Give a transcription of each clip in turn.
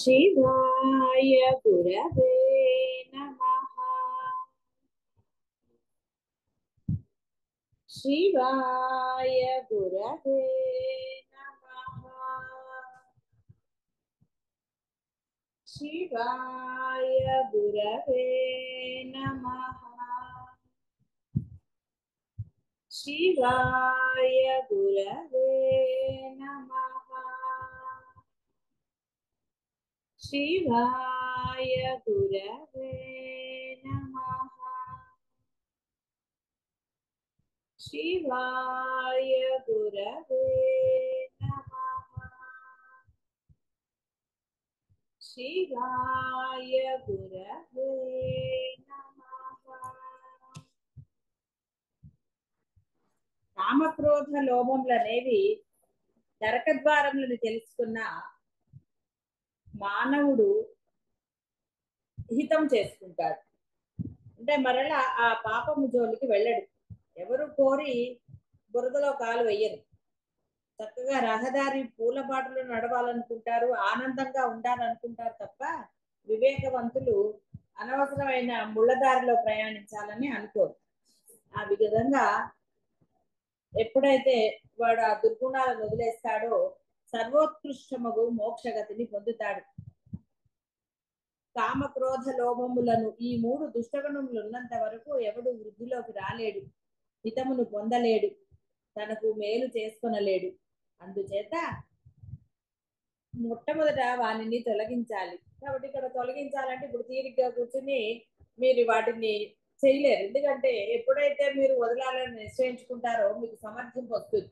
शिवाय गुरवे नमः। शिवाय गुरवे नमः। शिवाय गुरवे नमः। शिवाय गुरवे नमः। शिवाय गुरवे नमः। शिवाय गुरवे नमः। शिवाय गुरवे नमः। కామక్రోధ లోభములనేవి నరకద్వారములను తెలుసుకున్న మానవుడు హితం చేసుకుంటాడు. అంటే మరలా ఆ పాపము జోలికి వెళ్ళడు. ఎవరు కోరి బురదలో కాలు వెయ్యరు. చక్కగా రహదారి పూలబాటలో నడవాలనుకుంటారు, ఆనందంగా ఉండాలనుకుంటారు తప్ప వివేకవంతులు అనవసరమైన ముళ్ళదారిలో ప్రయాణించాలని అనుకోరు. ఆ విధంగా ఎప్పుడైతే వాడు ఆ దుర్గుణాలను వదిలేస్తాడో సర్వోత్కృష్టమగు మోక్షగతిని పొందుతాడు. కామక్రోధ లోభములను ఈ మూడు దుష్టగుణములు ఉన్నంత వరకు ఎవడు వృద్ధిలోకి రాలేడు, హితమును పొందలేడు, తనకు మేలు చేసుకొనలేడు. అందుచేత మొట్టమొదట వానిని తొలగించాలి. కాబట్టి ఇక్కడ తొలగించాలంటే ఇప్పుడు తీరిగ్గా కూర్చుని మీరు వాటిని చేయలేరు. ఎందుకంటే ఎప్పుడైతే మీరు వదలాలని నిశ్చయించుకుంటారో మీకు సమర్థింపు వస్తుంది.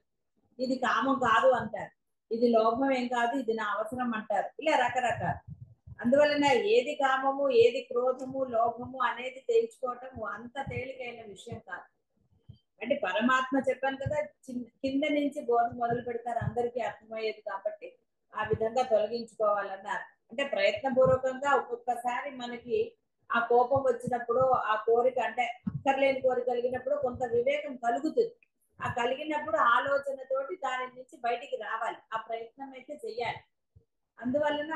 ఇది కామం కాదు అంటారు, ఇది లోభం ఏం కాదు, ఇది నా అవసరం అంటారు. ఇలా రకరకాల. అందువలన ఏది కామము ఏది క్రోధము లోభము అనేది తేల్చుకోవటం అంత తేలికైన విషయం కాదు. అంటే పరమాత్మ చెప్పాను కదా, కింద నుంచి బోధ మొదలు పెడతారు, అందరికీ అర్థమయ్యేది. కాబట్టి ఆ విధంగా తొలగించుకోవాలన్నారు. అంటే ప్రయత్నపూర్వకంగా ఒక్కొక్కసారి మనకి ఆ కోపం వచ్చినప్పుడు, ఆ కోరిక అంటే అక్కర్లేని కోరిక కలిగినప్పుడు కొంత వివేకం కలుగుతుంది. ఆ కలిగినప్పుడు ఆలోచనతోటి దాని నుంచి బయటికి రావాలి, ఆ ప్రయత్నం అయితే చెయ్యాలి. అందువలన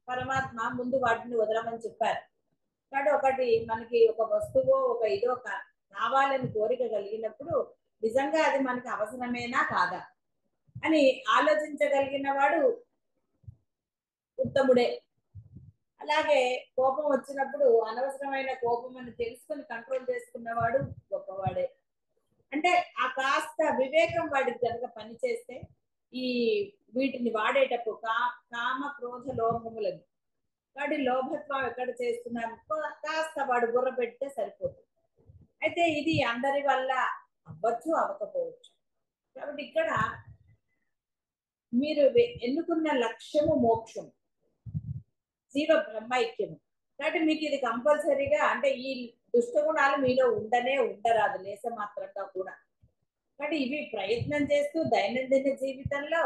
పరమాత్మ ముందు వాటిని వదలమని చెప్పారు. కాబట్టి ఒకటి మనకి ఒక వస్తువు ఒక ఇదో కావాలని కోరిక కలిగినప్పుడు నిజంగా అది మనకి అవసరమేనా కాదా అని ఆలోచించగలిగిన వాడు ఉత్తముడే. అలాగే కోపం వచ్చినప్పుడు అనవసరమైన కోపం అని తెలుసుకొని కంట్రోల్ చేసుకున్నవాడు గొప్పవాడే. అంటే ఆ కాస్త వివేకం వాడికి కనుక పనిచేస్తే ఈ వీటిని వాడేటప్పుడు కామ క్రోధ లోభములను వాడి లోభత్వం ఎక్కడ చేస్తున్నాను కాస్త వాడు బుర్ర పెడితే సరిపోతుంది. అయితే ఇది అందరి వల్ల అవ్వచ్చు అవ్వకపోవచ్చు. కాబట్టి ఇక్కడ మీరు ఎన్నుకున్న లక్ష్యము మోక్షం, జీవ బ్రహ్మైక్యము. కాబట్టి మీకు ఇది కంపల్సరీగా అంటే ఈ దుష్టగుణాలు మీలో ఉండరాదు లేస మాత్రంగా కూడా. కాబట్టి ఇవి ప్రయత్నం చేస్తూ దైనందిన జీవితంలో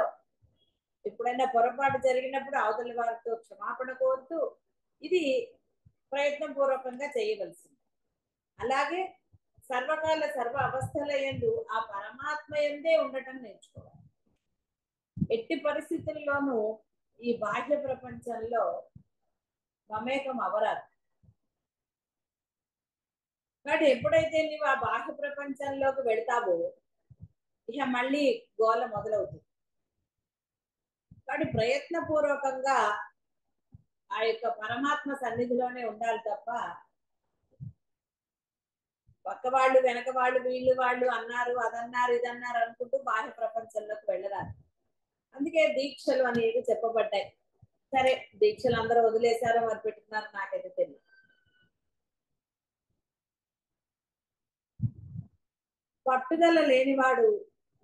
ఎప్పుడైనా పొరపాటు జరిగినప్పుడు అవతలి వారితో క్షమాపణ కోరుతూ ఇది ప్రయత్నం పూర్వకంగా చేయవలసింది. అలాగే సర్వకాల సర్వ అవస్థల యందు ఆ పరమాత్మ యందే ఉండటం నేర్చుకోవాలి. ఎట్టి పరిస్థితుల్లోనూ ఈ బాహ్య ప్రపంచంలో మమేకం అవరాదు. కాబట్టి ఎప్పుడైతే నీవు ఆ బాహ్య ప్రపంచంలోకి వెళ్తావో ఇక మళ్ళీ గోల మొదలవుతుంది. కాబట్టి ప్రయత్నపూర్వకంగా ఆ యొక్క పరమాత్మ సన్నిధిలోనే ఉండాలి తప్ప పక్క వాళ్ళు వెనక వాళ్ళు వీళ్ళు వాళ్ళు అన్నారు అదన్నారు ఇదన్నారు అనుకుంటూ బాహ్య ప్రపంచంలోకి వెళ్ళరాదు. అందుకే దీక్షలు అనేవి చెప్పబడ్డాయి. సరే దీక్షలు అందరూ వదిలేశారో మరి పెట్టుకున్నారో నాకైతే తెలియదు. పట్టుదల లేనివాడు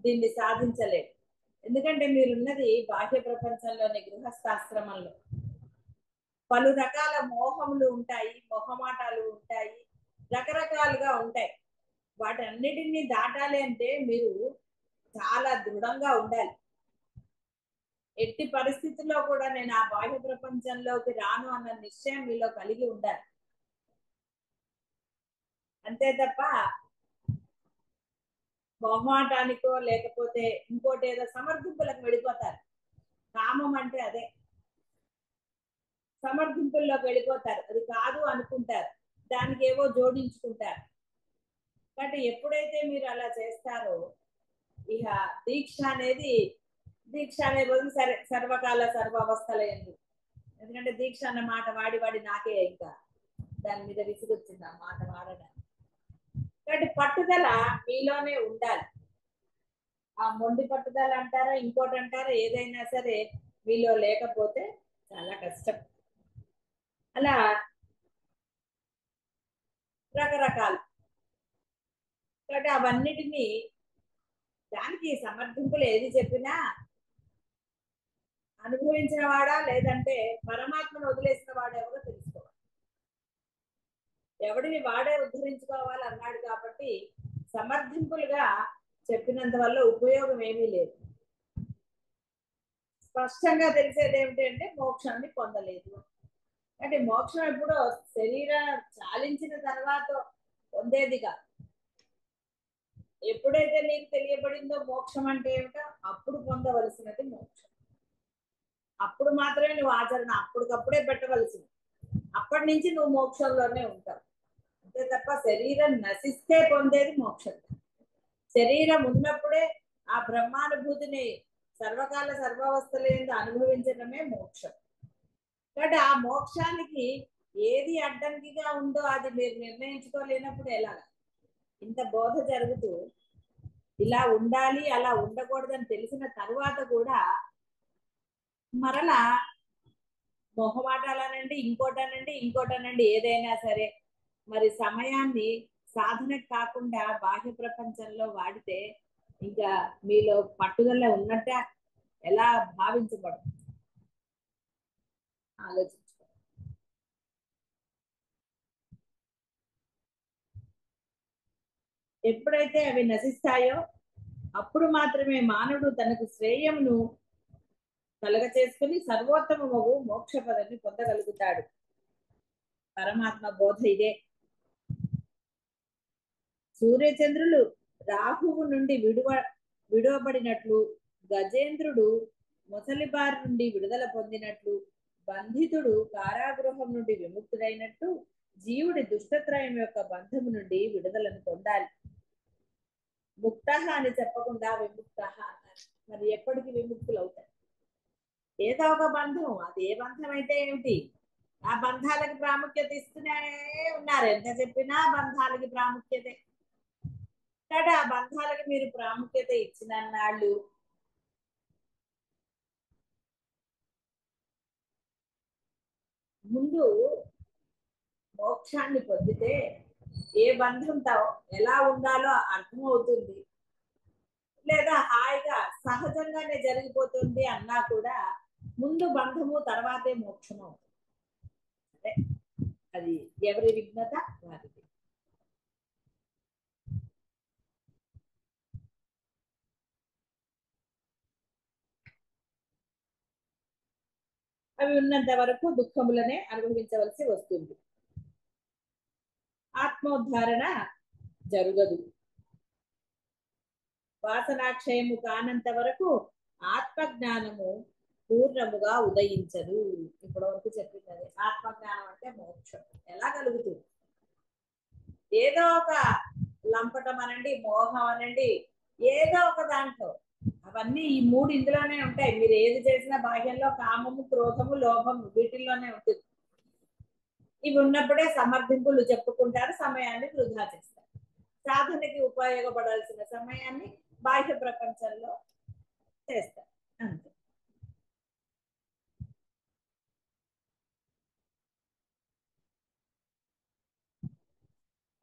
దీన్ని సాధించలేడు. ఎందుకంటే మీరున్నది బాహ్య ప్రపంచంలోని గృహస్థాశ్రమంలో పలు రకాల మోహములు ఉంటాయి, మొహమాటాలు ఉంటాయి, రకరకాలుగా ఉంటాయి. వాటన్నిటిని దాటాలి అంటే మీరు చాలా దృఢంగా ఉండాలి. ఎట్టి పరిస్థితుల్లో కూడా నేను ఆ బాహ్య ప్రపంచంలోకి రాను అన్న నిశ్చయం మీలో కలిగి ఉండాలి. అంతే తప్ప మొహమాటానికో లేకపోతే ఇంకోటి ఏదో సమర్థింపులకు వెళ్ళిపోతారు. కామం అంటే అదే. సమర్థింపుల్లోకి వెళ్ళిపోతారు. అది కాదు అనుకుంటారు, దానికి ఏవో జోడించుకుంటారు. కాబట్టి ఎప్పుడైతే మీరు అలా చేస్తారో ఇక దీక్ష అనేది బదులు సరే సర్వకాల సర్వావస్థల ఎందుకు, ఎందుకంటే దీక్ష అన్న మాట వాడి వాడి నాకే ఇంకా దాని మీద విసుగొచ్చింది ఆ మాట వాడడానికి. కాబట్టి పట్టుదల మీలోనే ఉండాలి. ఆ మొండి పట్టుదల అంటారా ఇంకోటి అంటారా, ఏదైనా సరే మీలో లేకపోతే చాలా కష్టం. అలా రకరకాలు. కాబట్టి అవన్నిటినీ దానికి సమర్థింపులు ఏది చెప్పినా అనుభవించిన వాడా లేదంటే పరమాత్మను వదిలేసిన వాడు ఎవరో తెలుసుకోవాలి. ఎవడిని వాడే ఉద్ధరించుకోవాలి అన్నాడు కాబట్టి సమర్థింపులుగా చెప్పినంత వల్ల ఉపయోగం ఏమీ లేదు. స్పష్టంగా తెలిసేది ఏమిటంటే మోక్షాన్ని పొందలేదు. అంటే మోక్షం ఎప్పుడో శరీరం చాలించిన తర్వాత పొందేదిగా. ఎప్పుడైతే నీకు తెలియబడిందో మోక్షం అంటే ఏమిటో అప్పుడు పొందవలసినది మోక్షం. అప్పుడు మాత్రమే నువ్వు ఆచరణ అప్పటికప్పుడే పెట్టవలసింది. అప్పటి నుంచి నువ్వు మోక్షంలోనే ఉంటావు. అంతే తప్ప శరీరం నశిస్తే పొందేది మోక్షం. శరీరం ఉన్నప్పుడే ఆ బ్రహ్మానుభూతిని సర్వకాల సర్వావస్థలందు అనుభవించడమే మోక్షం. కాబట్టి ఆ మోక్షానికి ఏది అడ్డంకిగా ఉందో అది మీరు నిర్ణయించుకోలేనప్పుడు ఎలాగ? ఇంత బోధ జరుగుతూ ఇలా ఉండాలి అలా ఉండకూడదని తెలిసిన తరువాత కూడా మరలా మొహమాటాలనండి ఇంకోటనండి ఏదైనా సరే మరి సమయాన్ని సాధనకు కాకుండా బాహ్య ప్రపంచంలో వాడితే ఇంకా మీలో పట్టుదల ఉన్నట్ట ఎలా భావించబడుతుంది ఆలోచించుకో. ఎప్పుడైతే అవి నశిస్తాయో అప్పుడు మాత్రమే మానవుడు తనకు శ్రేయమును కలగ చేసుకుని సర్వోత్తమము మోక్ష పదవిని పొందగలుగుతాడు. పరమాత్మ బోధ ఇదే. సూర్యచంద్రులు రాహువు నుండి విడువబడినట్లు, గజేంద్రుడు ముసలిబారి నుండి విడుదల పొందినట్లు, బంధితుడు కారాగృహం నుండి విముక్తుడైనట్టు జీవుడి దుష్టత్రయం యొక్క బంధము నుండి విడుదలను పొందాలి. ముక్త అని చెప్పకుండా విముక్త అన్నారు. మరి ఎప్పటికి విముక్తులు అవుతాయి? ఏదో ఒక బంధం, అది ఏ బంధం అయితే ఏమిటి, ఆ బంధాలకు ప్రాముఖ్యత ఇస్తూనే ఉన్నారు. ఎంత చెప్పినా బంధాలకి ప్రాముఖ్యతే. కాబట్టి ఆ బంధాలకు మీరు ప్రాముఖ్యత ఇచ్చిన నాళ్ళు ముందు మోక్షాన్ని పొందితే ఏ బంధంతో ఎలా ఉండాలో అర్థమవుతుంది. లేదా హాయిగా సహజంగానే జరిగిపోతుంది అన్నా కూడా ముందు బంధము తర్వాతే మోక్షము. అంటే అది ఎవరి విఘ్నత వారిది. అవి ఉన్నంత వరకు దుఃఖములనే అనుభవించవలసి వస్తుంది. ఆత్మోద్ధారణ జరగదు. వాసనాక్షయము కానంత వరకు ఆత్మజ్ఞానము పూర్ణముగా ఉదయించదు. ఇప్పటి వరకు చెప్పింది ఆత్మజ్ఞానం అంటే మోక్షం ఎలా కలుగుతుంది? ఏదో ఒక లంపటం అనండి, మోహం అనండి, ఏదో ఒక దాంట్లో అవన్నీ ఈ మూడు ఇందులోనే ఉంటాయి. మీరు ఏది చేసినా బాహ్యంలో కామము, క్రోధము, లోభము వీటిల్లోనే ఉంటుంది. ఇవి ఉన్నప్పుడే సమర్థింపులు చెప్పుకుంటారు, సమయాన్ని వృధా చేస్తారు. సాధనకి ఉపయోగపడాల్సిన సమయాన్ని బాహ్య ప్రపంచంలో చేస్తారు అంతే.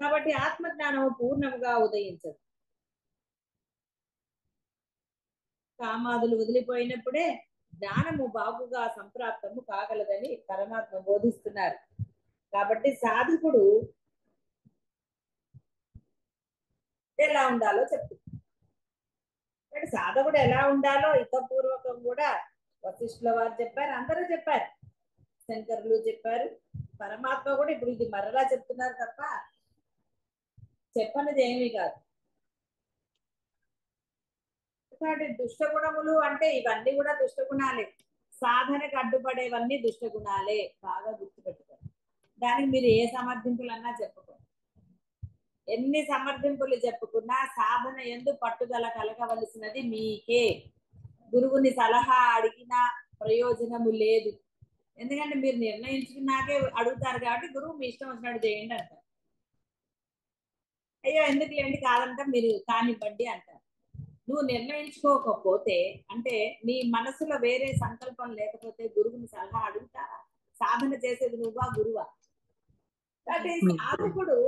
కాబట్టి ఆత్మజ్ఞానము పూర్ణముగా ఉదయించదు. కామాదులు వదిలిపోయినప్పుడే జ్ఞానము బాగుగా సంప్రాప్తము కాగలదని పరమాత్మ బోధిస్తున్నారు. కాబట్టి సాధకుడు ఎలా ఉండాలో చెప్తున్నారు. కాబట్టి సాధకుడు ఎలా ఉండాలో హితపూర్వకం కూడా వశిష్ఠుల వారు చెప్పారు, అందరూ చెప్పారు, శంకరులు చెప్పారు, పరమాత్మ కూడా ఇప్పుడు ఇది మరలా చెప్తున్నారు తప్ప చెప్పనిది ఏమీ కాదు. కాబట్టి దుష్టగుణములు అంటే ఇవన్నీ కూడా దుష్టగుణాలే. సాధనకు అడ్డుపడేవన్నీ దుష్ట గుణాలే, బాగా గుర్తుపెట్టుకోండి. దానికి మీరు ఏ సమర్థింపులన్నా చెప్పుకోండి. ఎన్ని సమర్థింపులు చెప్పుకున్నా సాధన ఎందు పట్టుదల కలగవలసినది మీకే. గురువుని సలహా అడిగిన ప్రయోజనము లేదు. ఎందుకంటే మీరు నిర్ణయించుకున్నాకే అడుగుతారు కాబట్టి గురువు మీ ఇష్టం వచ్చినట్టు చేయండి అంటారు. అయ్యో ఎందుకు లేండి కాదంటే మీరు కానివ్వండి అంటారు. నువ్వు నిర్ణయించుకోకపోతే అంటే నీ మనసులో వేరే సంకల్పం లేకపోతే గురువుని సలహా అడుగుతారా? సాధన చేసేది నువ్వా గురువా? అంటే సాధకుడు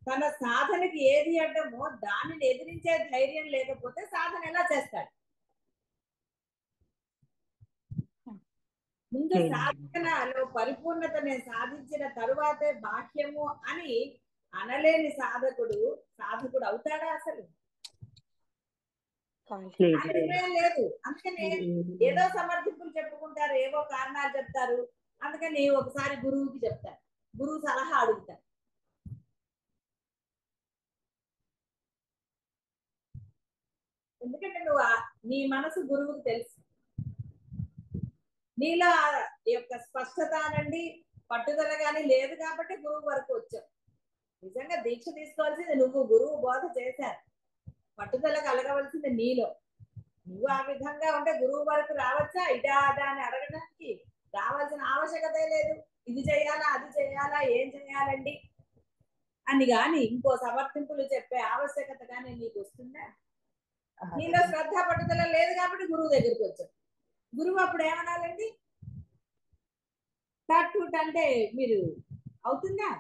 తన సాధనకి ఏది అడ్డమో దానిని ఎదిరించే ధైర్యం లేకపోతే సాధన ఎలా చేస్తాడు? ముందు సాధనలో పరిపూర్ణతని సాధించిన తరువాతే బాహ్యము అని అనలేని సాధకుడు అవుతాడా? అసలు లేదు. అందుకని ఏదో సమర్థింపులు చెప్పుకుంటారు, ఏవో కారణాలు చెప్తారు. అందుకని ఒకసారి గురువుకి చెప్తారు, గురువు సలహా అడుగుతారు. ఎందుకంటే నువ్వు నీ మనసు గురువుకి తెలుసు. నీలో యొక్క స్పష్టత అనండి పట్టుదల కానీ లేదు కాబట్టి గురువు వరకు వచ్చావు. నిజంగా దీక్ష తీసుకోవాల్సింది నువ్వు, గురువు బోధ చేశారు. పట్టుదల కలగవలసింది నీలో. నువ్వు ఆ విధంగా ఉంటే గురువు వరకు రావచ్చా? ఇదా అదా అని అడగడానికి రావాల్సిన ఆవశ్యకత లేదు. ఇది చేయాలా, అది చేయాలా, ఏం చేయాలండి అని గాని ఇంకో సమర్థింపులు చెప్పే ఆవశ్యకత కానీ నీకు వస్తుందా? నీలో శ్రద్ధ పట్టుదల లేదు కాబట్టి గురువు దగ్గరికి వచ్చావు. గురువు అప్పుడు ఏమనాలండి? థర్డ్ అంటే మీరు అవుతుందా?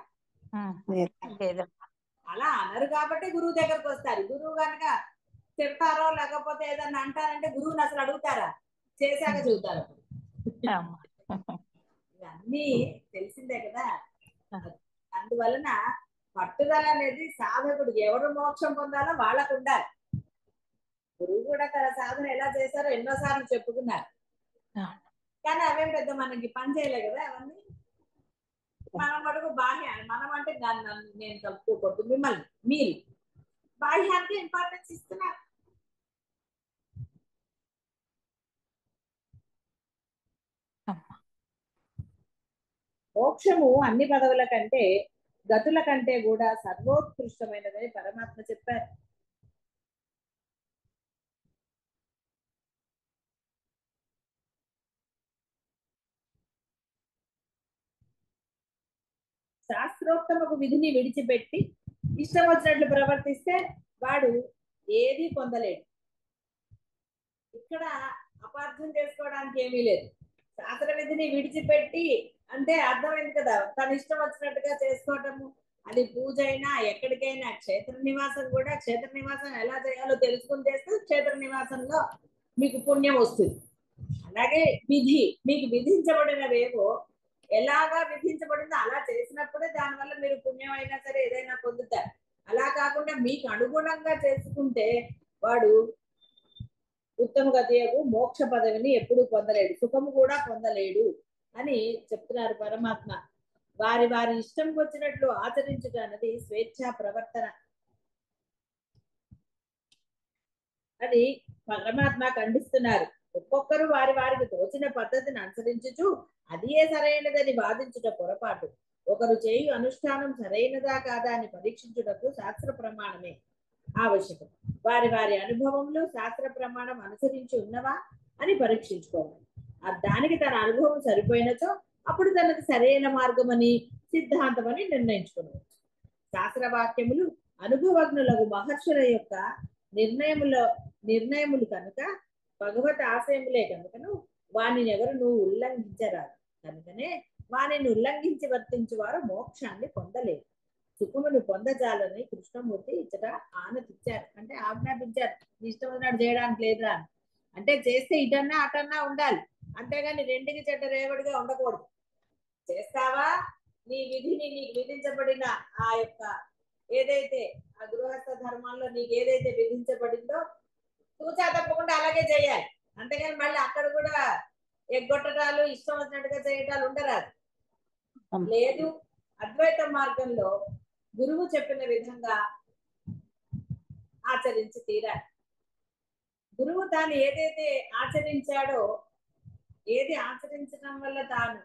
అలా అనరు కాబట్టి గురువు దగ్గరకు వస్తారు. గురువు కనుక తిడతారో లేకపోతే ఏదన్నా అంటారంటే గురువుని అసలు అడుగుతారా? చేశాక చెబుతారు. ఇవన్నీ తెలిసిందే కదా. అందువలన పట్టుదల అనేది సాధకుడు ఎవరు మోక్షం పొందాలో వాళ్ళకు ఉండాలి. గురువు కూడా తన సాధన ఎలా చేశారో ఎన్నోసార్లు చెప్పుకున్నారు. కానీ అవేం పెద్ద మనకి పని చేయలే కదా. అవన్నీ మనం మటుకు బాహ్య, మనం అంటే నేను కలుపుకోకూడదు, మిమ్మల్ని మీరు బాహ్యానికి ఇంపార్టెన్స్ ఇస్తున్నారు. మోక్షము అన్ని పదవుల కంటే గతుల కంటే కూడా సర్వోత్కృష్టమైనదని పరమాత్మ చెప్పారు. శాస్త్రోక్తమకు విధిని విడిచిపెట్టి ఇష్టం వచ్చినట్లు ప్రవర్తిస్తే వాడు ఏది పొందలేడు. ఇక్కడ అపార్థం చేసుకోవడానికి ఏమీ లేదు. శాస్త్ర విధిని విడిచిపెట్టి అంటే అర్థమైంది కదా, తన ఇష్టం వచ్చినట్టుగా చేసుకోవటము. అది పూజ అయినా ఎక్కడికైనా, క్షేత్ర నివాసం కూడా క్షేత్ర నివాసం ఎలా చేయాలో తెలుసుకుని చేస్తే క్షేత్ర నివాసంలో మీకు పుణ్యం వస్తుంది. అలాగే విధి మీకు విధించబడినవేవో ఎలాగా విధించబడిందో అలా చేసినప్పుడే దానివల్ల మీరు పుణ్యం అయినా సరే ఏదైనా పొందుతారు. అలా కాకుండా మీకు అనుగుణంగా చేసుకుంటే వాడు ఉత్తమ గతియకు మోక్ష పదవిని ఎప్పుడు పొందలేడు, సుఖము కూడా పొందలేడు అని చెప్తున్నారు పరమాత్మ. వారి వారి ఇష్టం వచ్చినట్లు ఆచరించుట అన్నది స్వేచ్ఛా ప్రవర్తన. అది పరమాత్మ ఖండిస్తున్నారు. ఒక్కొక్కరు వారి వారికి తోచిన పద్ధతిని అనుసరించుచు అదియే సరైనదని వాదించుట పొరపాటు. ఒకరు చేయు అనుష్ఠానం సరైనదా కాదా అని పరీక్షించుటకు శాస్త్ర ప్రమాణమే ఆవశ్యకం. వారి వారి అనుభవంలో శాస్త్ర ప్రమాణం అనుసరించి ఉన్నవా అని పరీక్షించుకోవాలి. దానికి తన అనుభవం సరిపోయినచో అప్పుడు తనకు సరైన మార్గం అని సిద్ధాంతం అని నిర్ణయించుకోవచ్చు. శాస్త్రవాక్యములు అనుభవజ్ఞులకు మహర్షుల యొక్క నిర్ణయములు కనుక భగవత్ ఆశయములే కనుకను వానిని ఎవరు నువ్వు ఉల్లంఘించరాదు. కనుకనే వానిని ఉల్లంఘించి వర్తించువారు మోక్షాన్ని పొందలేదు. సుఖమును పొందజాలని కృష్ణమూర్తి ఇచ్చట ఆనతిచ్చారు, అంటే ఆజ్ఞాపించారు. ఇష్టం ఉన్నాడు చేయడానికి లేదురా అంటే చేస్తే ఇటన్నా అటన్నా ఉండాలి, అంతేగాని రెండుకి చెడ్డ రేవడిగా ఉండకూడదు. చేస్తావా నీ విధిని, నీకు విధించబడిన ఆ యొక్క ఏదైతే ఆ గృహస్థ ధర్మాల్లో నీకు ఏదైతే విధించబడిందో తూచా తప్పకుండా అలాగే చేయాలి. అంతేగాని మళ్ళీ అక్కడ కూడా ఎగ్గొట్టడాలు ఇష్టం వచ్చినట్టుగా చేయటాలు ఉండరాదు. లేదు, అద్వైత మార్గంలో గురువు చెప్పిన విధంగా ఆచరించి తీరాలి. గురువు తాను ఏదైతే ఆచరించాడో, ఏది ఆచరించడం వల్ల తాను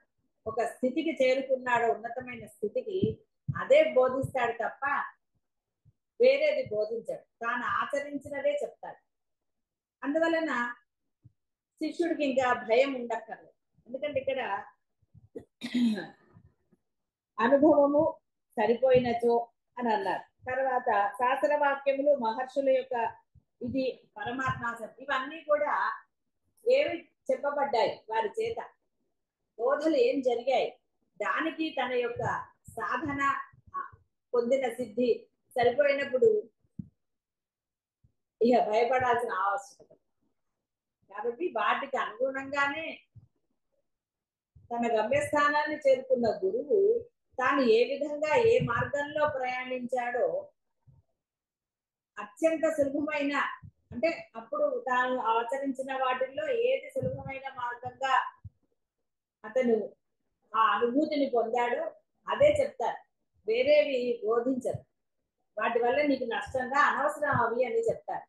ఒక స్థితికి చేరుకున్నాడో, ఉన్నతమైన స్థితికి, అదే బోధిస్తాడు తప్ప వేరేది బోధించాడు. తాను ఆచరించినదే చెప్తాడు. అందువలన శిష్యుడికి ఇంకా భయం ఉండక్కర్లేదు. ఎందుకంటే ఇక్కడ అనుభవము సరిపోయినచో అని అన్నారు. తర్వాత శాస్త్రవాక్యములు, మహర్షుల యొక్క ఇది పరమాత్మాసం, ఇవన్నీ కూడా ఏవి చెప్పబడ్డాయి వారి చేత, బోధలు ఏం జరిగాయి, దానికి తన యొక్క సాధన పొందిన సిద్ధి సరిపోయినప్పుడు ఇక భయపడాల్సిన ఆవశ్యకత. కాబట్టి వాటికి అనుగుణంగానే తన గమ్యస్థానాన్ని చేరుకున్న గురువు తాను ఏ విధంగా ఏ మార్గంలో ప్రయాణించాడో అత్యంత సులభమైన, అంటే అప్పుడు తాను ఆచరించిన వాటిల్లో ఏది సులభమైన మార్గంగా అతను ఆ అనుభూతిని పొందాడో అదే చెప్తారు, వేరేవి బోధించరు. వాటి వల్ల నీకు నష్టంగా అనవసరం అవి అని చెప్తారు.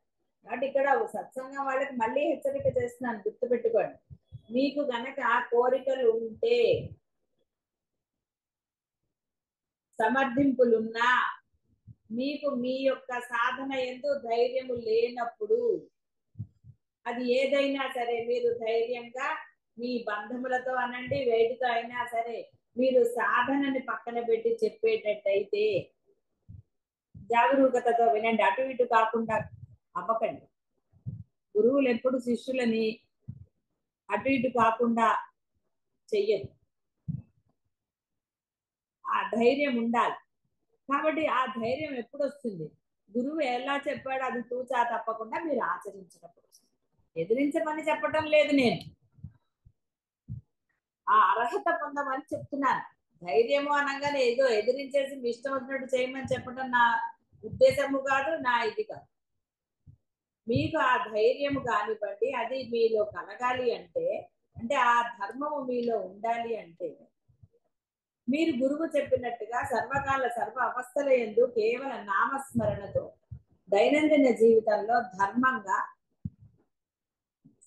కాబట్టి ఇక్కడ సత్సంగం వాళ్ళకి మళ్ళీ హెచ్చరిక చేస్తున్నాను, గుర్తుపెట్టుకోండి. మీకు గనక కోరికలు ఉంటే, సమర్థింపులున్నా, మీకు మీ యొక్క సాధన యందు ధైర్యము లేనప్పుడు, అది ఏదైనా సరే మీరు ధైర్యంగా మీ బంధములతో అనండి, వేటితో అయినా సరే మీరు సాధనని పక్కన పెట్టి చెప్పేటట్టయితే జాగరూకతతో వినండి, అటు ఇటు కాకుండా అవ్వకండి. గురువులు ఎప్పుడు శిష్యులని అటు ఇటు కాకుండా చెయ్యరు. ఆ ధైర్యం ఉండాలి. కాబట్టి ఆ ధైర్యం ఎప్పుడు వస్తుంది? గురువు ఎలా చెప్పాడో అది తూచా తప్పకుండా మీరు ఆచరించినప్పుడు వస్తుంది. ఎదిరించమని చెప్పటం లేదు నేను, ఆ అర్హత పొందమని చెప్తున్నాను. ధైర్యము అనగానే ఏదో ఎదిరించేసి మీ ఇష్టం వచ్చినట్టు చేయమని చెప్పడం నా ఉద్దేశము కాదు, నా ఇది కాదు. మీకు ఆ ధైర్యము కానివ్వండి, అది మీలో కలగాలి అంటే, అంటే ఆ ధర్మము మీలో ఉండాలి అంటే, మీరు గురువు చెప్పినట్టుగా సర్వకాల సర్వ అవస్థల యందు కేవల నామస్మరణతో దైనందిన జీవితంలో ధర్మంగా,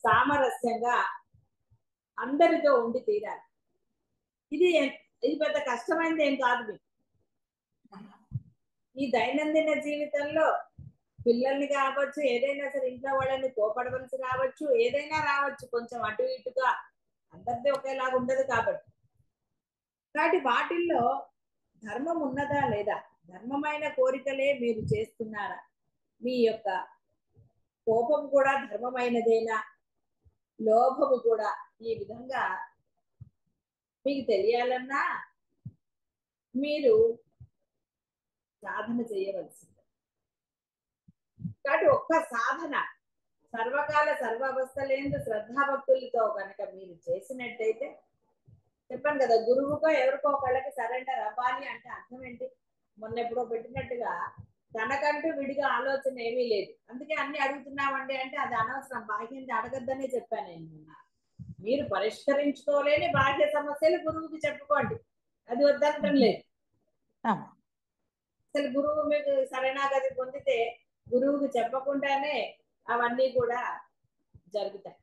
సామరస్యంగా అందరితో ఉండి తీరాలి. ఇది పెద్ద కష్టమైనది ఏం కాదు. మీకు ఈ దైనందిన జీవితంలో పిల్లల్ని కావచ్చు, ఏదైనా సరే ఇంట్లో వాళ్ళని కోపడవలసి రావచ్చు, ఏదైనా రావచ్చు, కొంచెం అటు ఇటుగా, అందరిది ఒకేలాగా ఉండదు. కాబట్టి వాటిల్లో ధర్మం ఉన్నదా లేదా, ధర్మమైన కోరికలే మీరు చేస్తున్నారా, మీ యొక్క కోపం కూడా ధర్మమైనదేనా, లోభము కూడా, ఈ విధంగా మీకు తెలియాలన్నా మీరు సాధన చేయవలసింది. కాబట్టి ఒక్క సాధన సర్వకాల సర్వ అవస్థలేందు శ్రద్ధాభక్తులతో కనుక మీరు చేసినట్టయితే, చెప్పాను కదా, గురువుకో ఎవరికో ఒకళ్ళకి సరెండర్ అవ్వాలి అంటే అర్థం ఏంటి? మొన్న ఎప్పుడో పెట్టినట్టుగా తనకంటూ విడిగా ఆలోచన ఏమీ లేదు, అందుకే అన్ని అడుగుతున్నామండి అంటే అది అనవసరం, బాహ్యంది అడగద్దనే చెప్పాను నేను. మీరు పరిష్కరించుకోలేని బాహ్య సమస్యలు గురువుకి చెప్పుకోండి, అది వద్దనటం లేదు. అసలు గురువు మీకు శరణాగతి పొందితే గురువుకి చెప్పకుండానే అవన్నీ కూడా జరుగుతాయి.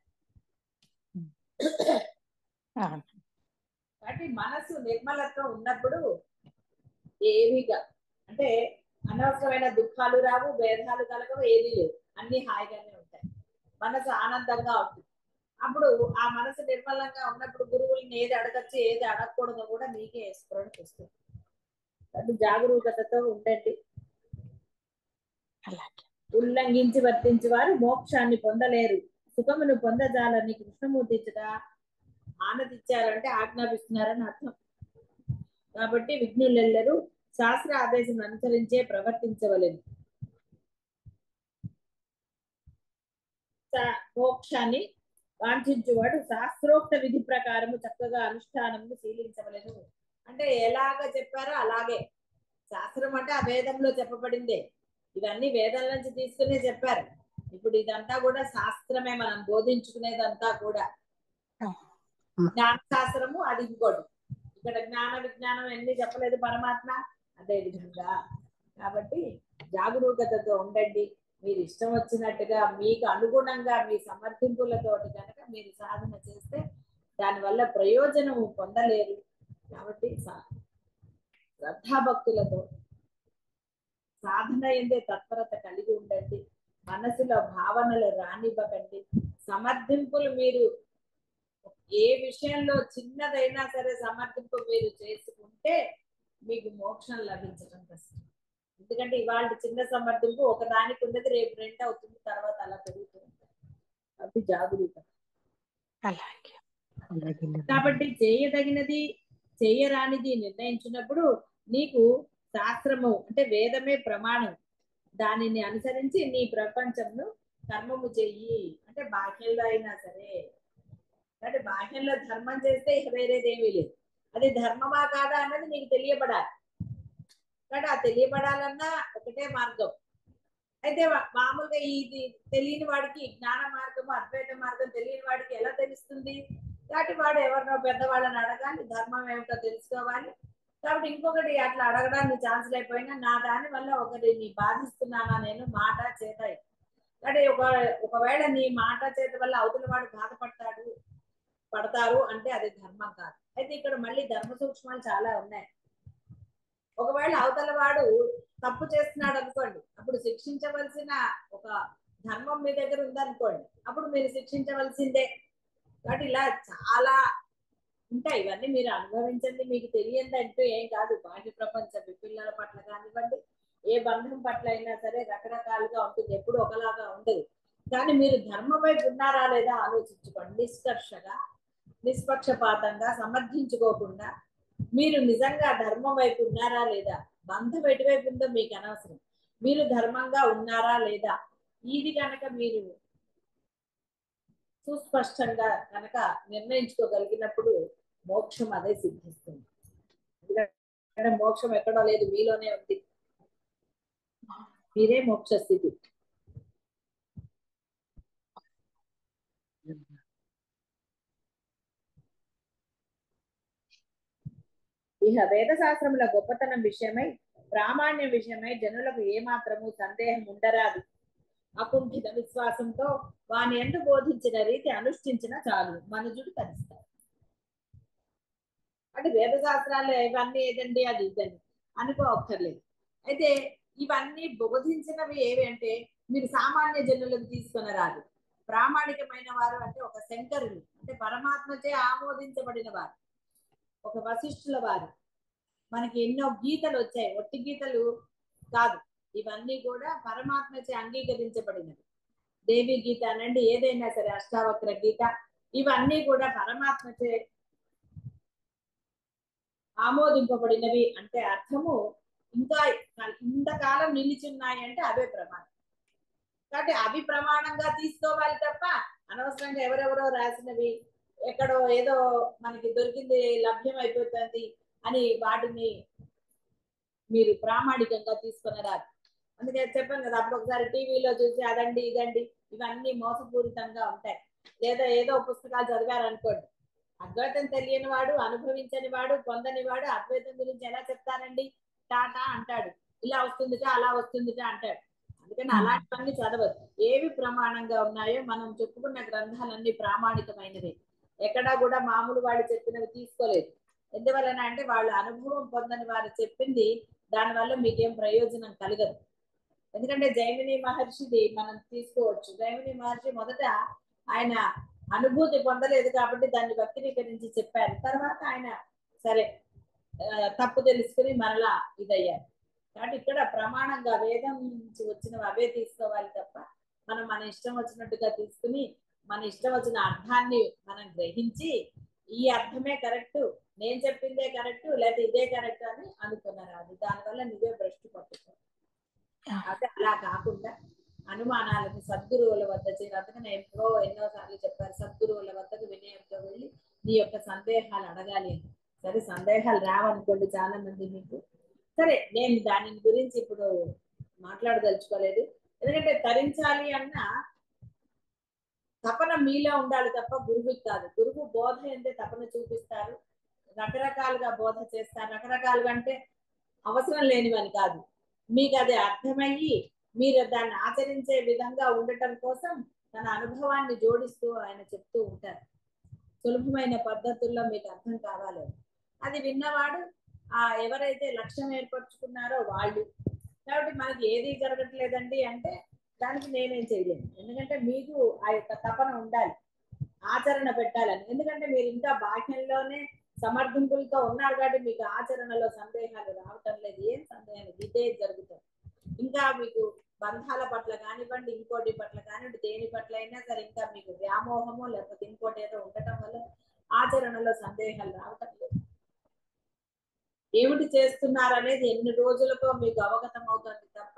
కాబట్టి మనసు నిర్మలత్వం ఉన్నప్పుడు ఏవిగా, అంటే అనవసరమైన దుఃఖాలు రావు, భేదాలు కలగవు, ఏది లేవు, అన్ని హాయిగానే ఉంటాయి, మనసు ఆనందంగా ఉంటుంది. అప్పుడు ఆ మనసు నిర్మలంగా ఉన్నప్పుడు గురువుల్ని ఏది అడగచ్చు, ఏది అడగకూడదో కూడా మీకే స్ఫురణ వస్తుంది. కాబట్టి జాగరూకతతో ఉండండి. ఉల్లంఘించి వర్తించి వారు మోక్షాన్ని పొందలేరు, సుఖమును పొందజాలని కృష్ణమూర్తి ఆనందించారంటే ఆజ్ఞాపిస్తున్నారని అర్థం. కాబట్టి విఘ్నులెల్లరూ శాస్త్ర ఆదేశం అనుసరించే ప్రవర్తించవలెను. మోక్షాన్ని వాంఛించువాడు శాస్త్రోక్త విధి ప్రకారము చక్కగా అనుష్ఠానము శీలించవలెను. అంటే ఎలాగ చెప్పారో అలాగే, శాస్త్రం అంటే ఆ వేదంలో చెప్పబడిందే, ఇవన్నీ వేదం నుంచి తీసుకునే చెప్పారు. ఇప్పుడు ఇదంతా కూడా శాస్త్రమే, మనం బోధించుకునేదంతా కూడా జ్ఞాన శాస్త్రము, అది ఇంకోటి. ఇక్కడ జ్ఞాన విజ్ఞానం ఎన్ని చెప్పలేదు పరమాత్మ, అదే విధంగా. కాబట్టి జాగరూకతతో ఉండండి. మీరు ఇష్టం వచ్చినట్టుగా మీకు అనుగుణంగా మీ సమర్థింపులతోటి కనుక మీరు సాధన చేస్తే దానివల్ల ప్రయోజనం పొందలేరు. కాబట్టి శ్రద్ధాభక్తులతో సాధన ఎందే తత్పరత కలిగి ఉండండి. మనసులో భావనలు రానివ్వకండి. సమర్థింపులు మీరు ఏ విషయంలో చిన్నదైనా సరే సమర్థింపు మీరు చేసుకుంటే మీకు మోక్షం లభించడం కష్టం. ఎందుకంటే ఇవాళ చిన్న సమర్థింపు ఒకదానికి ఉన్నది రేపు రెంట్ అవుతుంది, తర్వాత అలా పెరుగుతూ ఉంటుంది. అది జాగ్రత్త. కాబట్టి చేయదగినది చేయరానిది నిర్ణయించినప్పుడు నీకు శాస్త్రము అంటే వేదమే ప్రమాణం. దానిని అనుసరించి నీ ప్రపంచంను కర్మము చెయ్యి. అంటే బాహ్యంలో అయినా సరే, అంటే బాహ్యంలో ధర్మం చేస్తే ఇక వేరేదేమీ లేదు. అది ధర్మమా కాదా అన్నది నీకు తెలియబడాలి. కాబట్టి ఆ తెలియబడాలన్నా ఒకటే మార్గం. అయితే మామూలుగా ఇది తెలియని వాడికి జ్ఞాన మార్గము అద్వైత మార్గం తెలియని వాడికి ఎలా తెలుస్తుంది? కాబట్టి వాడు ఎవరినో పెద్దవాళ్ళని అడగాలి, ధర్మం ఏమిటో తెలుసుకోవాలి. కాబట్టి ఇంకొకటి అట్లా అడగడానికి ఛాన్స్ లేకపోయినా నా దాని వల్ల ఒకరిని బాధిస్తున్నానా నేను మాట చేత. అంటే ఒకవేళ నీ మాట చేత వల్ల అవతల వాడు పడతారు అంటే అది ధర్మం కాదు. అయితే ఇక్కడ మళ్ళీ ధర్మ సూక్ష్మాలు చాలా ఉన్నాయి. ఒకవేళ అవతల వాడు తప్పు చేస్తున్నాడు అనుకోండి, అప్పుడు శిక్షించవలసిన ఒక ధర్మం మీ దగ్గర ఉందనుకోండి, అప్పుడు మీరు శిక్షించవలసిందే. కాబట్టి ఇలా చాలా ఉంటాయి. ఇవన్నీ మీరు అనుభవించండి. మీకు తెలియంది అంటూ ఏం కాదు. బాహ్య ప్రపంచం పిల్లల పట్ల కానివ్వండి, ఏ బంధం పట్ల అయినా సరే రకరకాలుగా ఉంటుంది, ఎప్పుడు ఒకలాగా ఉండదు. కానీ మీరు ధర్మం వైపు ఉన్నారా లేదా ఆలోచించుకోండి. నిష్కర్షగా నిష్పక్షపాతంగా సమర్థించుకోకుండా మీరు నిజంగా ధర్మం వైపు ఉన్నారా లేదా, బంధం ఎటువైపు ఉందో మీకు అనవసరం. మీరు ధర్మంగా ఉన్నారా లేదా ఇది కనుక మీరు సుస్పష్టంగా కనుక నిర్ణయించుకోగలిగినప్పుడు మోక్షం అదే సిద్ధిస్తుంది. ఎందుకంటే మోక్షం ఎక్కడో లేదు, మీలోనే ఉంది. మీరే మోక్ష స్థితి. ఇహ వేదశాస్త్రముల గొప్పతనం విషయమై ప్రామాణ్య విషయమై జనులకు ఏమాత్రము సందేహం ఉండరాదు. అకుంఠిత విశ్వాసంతో వాని ఎందు బోధించిన రీతి అనుష్ఠించిన చాలు మనుజుడు తరిస్తారు. అంటే వేదశాస్త్రాలు ఇవన్నీ ఏదండి అది ఇద్దండి అనుకోక్కర్లేదు. అయితే ఇవన్నీ బోధించినవి ఏవి అంటే మీరు సామాన్య జనులకు తీసుకుని రాదు. ప్రామాణికమైన వారు అంటే ఒక శంకరులు, అంటే పరమాత్మచే ఆమోదించబడిన వారు, ఒక వశిష్ఠుల వారు. మనకి ఎన్నో గీతలు వచ్చాయి, ఒట్టి గీతలు కాదు. ఇవన్నీ కూడా పరమాత్మచే అంగీకరించబడినవి. దేవి గీత అనండి, ఏదైనా సరే, అష్టావక్ర గీత, ఇవన్నీ కూడా పరమాత్మచే ఆమోదింపబడినవి. అంటే అర్థము ఇంకా ఇంతకాలం నిలిచున్నాయి అంటే అవే ప్రమాణం. కాబట్టి అవి ప్రమాణంగా తీసుకోవాలి తప్ప అనవసరంగా ఎవరెవరో రాసినవి ఎక్కడో ఏదో మనకి దొరికింది లభ్యం అయిపోతుంది అని వాటిని మీరు ప్రామాణికంగా తీసుకుని రాదు. అందుకే చెప్పాను కదా, అప్పుడు ఒకసారి టీవీలో చూసి అదండి ఇదండి ఇవన్నీ మోసపూరితంగా ఉంటాయి. లేదా ఏదో పుస్తకాలు చదివారనుకోండి, అద్వైతం తెలియని వాడు, అనుభవించని వాడు, పొందని వాడు అద్వైతం గురించి ఎలా చెప్తారండి? టాటా అంటాడు, ఇలా వస్తుందిట అలా వస్తుందిట అంటాడు. అందుకని అలాంటివన్నీ చదవద్దు. ఏవి ప్రమాణంగా ఉన్నాయో మనం చెప్పుకున్న గ్రంథాలన్నీ ప్రామాణికమైనవి. ఎక్కడా కూడా మామూలు వాళ్ళు చెప్పినవి తీసుకోలేదు. ఎందువలన అంటే వాళ్ళ అనుభవం పొందని వారు చెప్పింది దానివల్ల మీకేం ప్రయోజనం కలగదు. ఎందుకంటే జైమిని మహర్షిది మనం తీసుకోవచ్చు. జైమిని మహర్షి మొదట ఆయన అనుభూతి పొందలేదు కాబట్టి దాన్ని వక్రీకరించి చెప్పారు. తర్వాత ఆయన సరే తప్పు తెలుసుకుని మరలా ఇదయ్యారు. కాబట్టి ఇక్కడ ప్రమాణంగా వేదం నుంచి వచ్చినవి అవే తీసుకోవాలి తప్ప మనం మన ఇష్టం వచ్చినట్టుగా తీసుకుని మన ఇష్టం వచ్చిన అర్థాన్ని మనం గ్రహించి ఈ అర్థమే కరెక్ట్, నేను చెప్పిందే కరెక్ట్, లేదా ఇదే కరెక్ట్ అని అనుకున్నారు. అది దానివల్ల నువ్వే భ్రష్టు పట్టుకో. అదే అలా కాకుండా అనుమానాలను సద్గురువుల వద్ద చేరని ఎన్నోసార్లు చెప్పారు. సద్గురువుల వద్దకు వినయంతో వెళ్ళి నీ యొక్క సందేహాలు అడగాలి అని. సరే సందేహాలు రావనుకోండి చాలా మంది మీకు, సరే నేను దాని గురించి ఇప్పుడు మాట్లాడదలుచుకోలేదు. ఎందుకంటే తరించాలి అన్న తపన మీలో ఉండాలి తప్ప గురువుకి కాదు. గురువు బోధ అంటే తపన చూపిస్తారు, రకరకాలుగా బోధ చేస్తారు. రకరకాలుగా అంటే అవసరం లేనివని కాదు, మీకు అది అర్థమయ్యి మీరు దాన్ని ఆచరించే విధంగా ఉండటం కోసం తన అనుభవాన్ని జోడిస్తూ ఆయన చెప్తూ ఉంటారు. సులభమైన పద్ధతుల్లో మీకు అర్థం కావాలి. అది విన్నవాడు ఎవరైతే లక్ష్యం ఏర్పరచుకున్నారో వాళ్ళు. కాబట్టి మనకి ఏది జరగట్లేదండి అంటే దానికి నేనేం చేయలేను. ఎందుకంటే మీకు ఆ యొక్క తపన ఉండాలి, ఆచరణ పెట్టాలని. ఎందుకంటే మీరు ఇంకా బాహ్యంలోనే సమర్థింపులతో ఉన్నారు కాబట్టి మీకు ఆచరణలో సందేహాలు రావటం లేదు. ఏం సందేహం, ఇదే జరుగుతుంది. ఇంకా మీకు బంధాల పట్ల కానివ్వండి, ఇంకోటి పట్ల కానివ్వండి, దేని పట్ల అయినా సరే ఇంకా మీకు వ్యామోహమో లేకపోతే ఇంకోటి ఏదో ఉండటం వల్ల ఆచరణలో సందేహాలు రావటం లేదు. ఏమిటి చేస్తున్నారు అనేది ఎన్ని రోజులతో మీకు అవగతం అవుతుంది తప్ప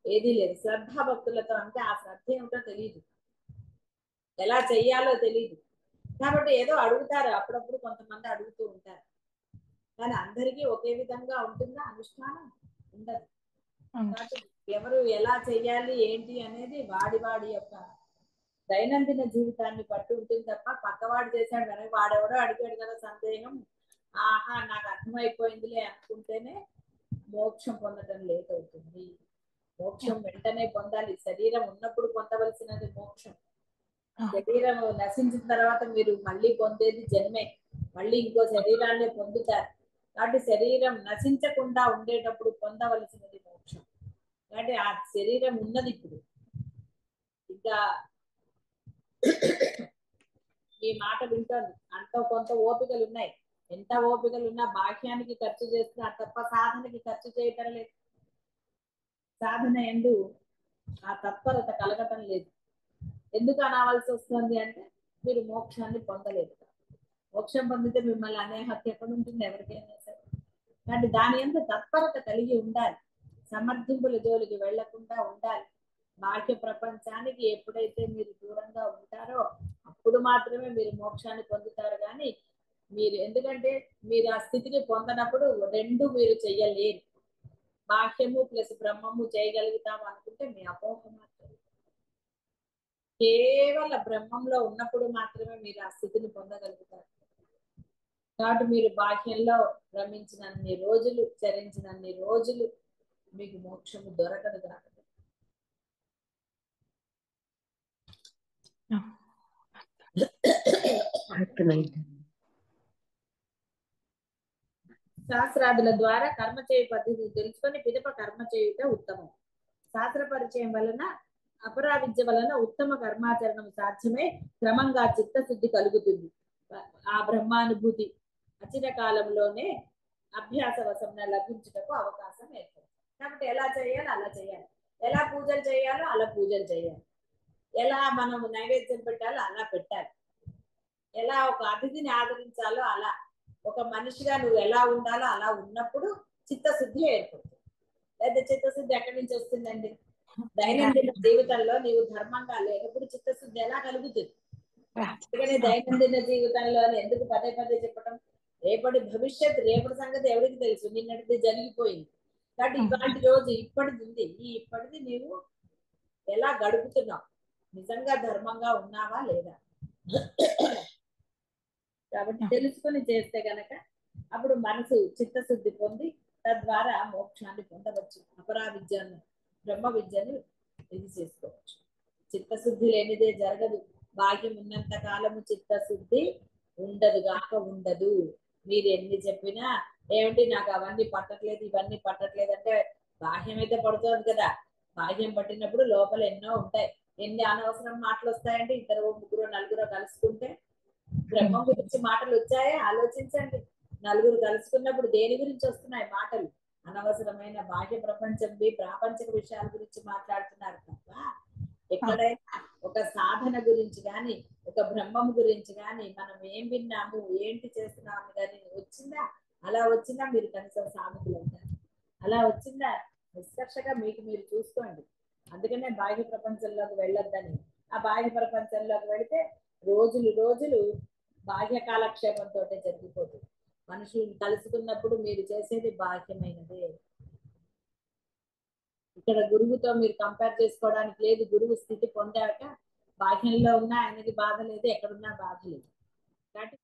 ఏదీ లేదు. శ్రద్ధాభక్తులతో అంటే ఆ శ్రద్ధ ఏమిటో తెలియదు, ఎలా చెయ్యాలో తెలియదు. కాబట్టి ఏదో అడుగుతారు, అప్పుడప్పుడు కొంతమంది అడుగుతూ ఉంటారు. కానీ అందరికీ ఒకే విధంగా ఉంటుందా అనుష్ఠానం? ఉండదు. కాబట్టి ఎవరు ఎలా చెయ్యాలి ఏంటి అనేది వాడి యొక్క దైనందిన జీవితాన్ని పట్టి ఉంటుంది తప్ప పక్కవాడు చేశాడు కనుక వాడెవడో అడిగాడు కదా సందేహం, ఆహా నాకు అర్థమైపోయిందిలే అనుకుంటేనే మోక్షం పొందడం లేట్ అవుతుంది. మోక్షం వెంటనే పొందాలి. శరీరం ఉన్నప్పుడు పొందవలసినది మోక్షం. శరీరం నశించిన తర్వాత మీరు మళ్ళీ పొందేది జన్మే, మళ్ళీ ఇంకో శరీరాన్ని పొందుతారు. కాబట్టి శరీరం నశించకుండా ఉండేటప్పుడు పొందవలసినది మోక్షం. కాబట్టి ఆ శరీరం ఉన్నది ఇప్పుడు. ఇంకా ఈ మాట వింటోంది, అంతో కొంత ఓపికలు ఉన్నాయి. ఎంత ఓపికలు ఉన్నా బాహ్యానికి ఖర్చు చేస్తున్నారు తప్ప సాధనకి ఖర్చు చేయటం లేదు. సాధన ఎందు ఆ తత్పరత కలగటం లేదు. ఎందుకు అనవలసి వస్తుంది అంటే మీరు మోక్షాన్ని పొందలేదు. మోక్షం పొందితే మిమ్మల్ని అనే హక్కు ఎక్కడ ఉంటుంది ఎవరికైనా సరే. కాబట్టి దాని ఎందు తత్పరత కలిగి ఉండాలి. సమర్థింపుల జోలికి వెళ్లకుండా ఉండాలి. బాహ్య ప్రపంచానికి ఎప్పుడైతే మీరు దూరంగా ఉంటారో అప్పుడు మాత్రమే మీరు మోక్షాన్ని పొందుతారు. కానీ మీరు ఎందుకంటే మీరు ఆ స్థితిని పొందనప్పుడు రెండు మీరు చెయ్యలేరు. బాహ్యము ప్లస్ బ్రహ్మము చేయగలుగుతాం అనుకుంటే మీ అపోహ మాత్రమే. కేవల బ్రహ్మంలో ఉన్నప్పుడు మాత్రమే మీరు ఆ స్థితిని పొందగలుగుతారు. కాబట్టి మీరు బాహ్యంలో భ్రమించినన్ని రోజులు, చరించినన్ని రోజులు మీకు మోక్షము దొరకదు కాదు. శాస్త్రాదుల ద్వారా కర్మ చేయ పద్ధతి తెలుసుకొని పిదప కర్మ చేయుట ఉత్తమం. శాస్త్ర పరిచయం వలన అపరావిద్య వలన ఉత్తమ కర్మాచరణం సాధ్యమై క్రమంగా చిత్తశుద్ధి కలుగుతుంది. ఆ బ్రహ్మానుభూతి అచిర కాలంలోనే అభ్యాస వశంన లభించుటకు అవకాశం ఏర్పడుతుంది. కాబట్టి ఎలా చేయాలో అలా చేయాలి, ఎలా పూజలు చేయాలో అలా పూజలు చేయాలి, ఎలా మనం నైవేద్యం పెట్టాలో అలా పెట్టాలి, ఎలా ఒక అతిథిని ఆదరించాలో అలా, ఒక మనిషిగా నువ్వు ఎలా ఉండాలో అలా ఉన్నప్పుడు చిత్తశుద్ధి ఏర్పడుతుంది. లేదా చిత్తశుద్ధి ఎక్కడి నుంచి వస్తుందండి? దైనందిన జీవితంలో నీవు ధర్మంగా లేనప్పుడు చిత్తశుద్ధి ఎలా కలుగుతుంది? అందుకని దైనందిన జీవితంలో ఎందుకు పదే పదే చెప్పడం? రేపటి భవిష్యత్, రేపటి సంగతి ఎవరికి తెలుసు? నిన్నటిది జరిగిపోయింది. కాబట్టి ఇవాటి రోజు ఇప్పటిది ఉంది, ఈ ఇప్పటిది నీవు ఎలా గడుపుతున్నావు? నిజంగా ధర్మంగా ఉన్నావా లేదా? కాబట్టి తెలుసుకొని చేస్తే గనక అప్పుడు మనసు చిత్తశుద్ధి పొంది తద్వారా మోక్షాన్ని పొందవచ్చు. అపరా విద్యను, బ్రహ్మ విద్యను ఇది చేసుకోవచ్చు. చిత్తశుద్ధి లేనిదే జరగదు. భాగ్యం ఉన్నంత కాలము చిత్తశుద్ధి ఉండదు గాక ఉండదు. మీరు ఎన్ని చెప్పినా ఏమిటి నాకు అవన్నీ పట్టట్లేదు ఇవన్నీ పట్టట్లేదు అంటే బాహ్యం అయితే పడుతోంది కదా. బాహ్యం పట్టినప్పుడు లోపల ఎన్నో ఉంటాయి. ఎన్ని అనవసరం మాటలు వస్తాయంటే ఇద్దరు ముగ్గురు నలుగురు కలుసుకుంటే బ్రహ్మం గురించి మాటలు వచ్చాయే ఆలోచించండి. నలుగురు కలుసుకున్నప్పుడు దేని గురించి వస్తున్నాయి మాటలు? అనవసరమైన బాహ్య ప్రపంచం, ప్రాపంచిక విషయాల గురించి మాట్లాడుతున్నారు తప్ప ఎక్కడైనా ఒక సాధన గురించి కానీ ఒక బ్రహ్మం గురించి కానీ మనం ఏం విన్నాము ఏంటి చేస్తున్నాము కానీ వచ్చిందా? అలా వచ్చిందా? మీరు కనీసం సాధకులు ఉంటారు. అలా వచ్చిందా? నిష్కర్షగా మీకు మీరు చూసుకోండి. అందుకనే బాహ్య ప్రపంచంలోకి వెళ్ళొద్దని. ఆ బాహ్య ప్రపంచంలోకి వెళితే రోజులు రోజులు బాహ్య కాలక్షేపంతో జరిగిపోతుంది. మనుషులు కలుసుకున్నప్పుడు మీరు చేసేది బాహ్యమైనదే. ఇక్కడ గురువుతో మీరు కంపేర్ చేసుకోవడానికి లేదు. గురువు స్థితి పొందాక బాహ్యంలో ఉన్నా ఆయనకి బాధ లేదు, ఎక్కడున్నా బాధ లేదు. కాబట్టి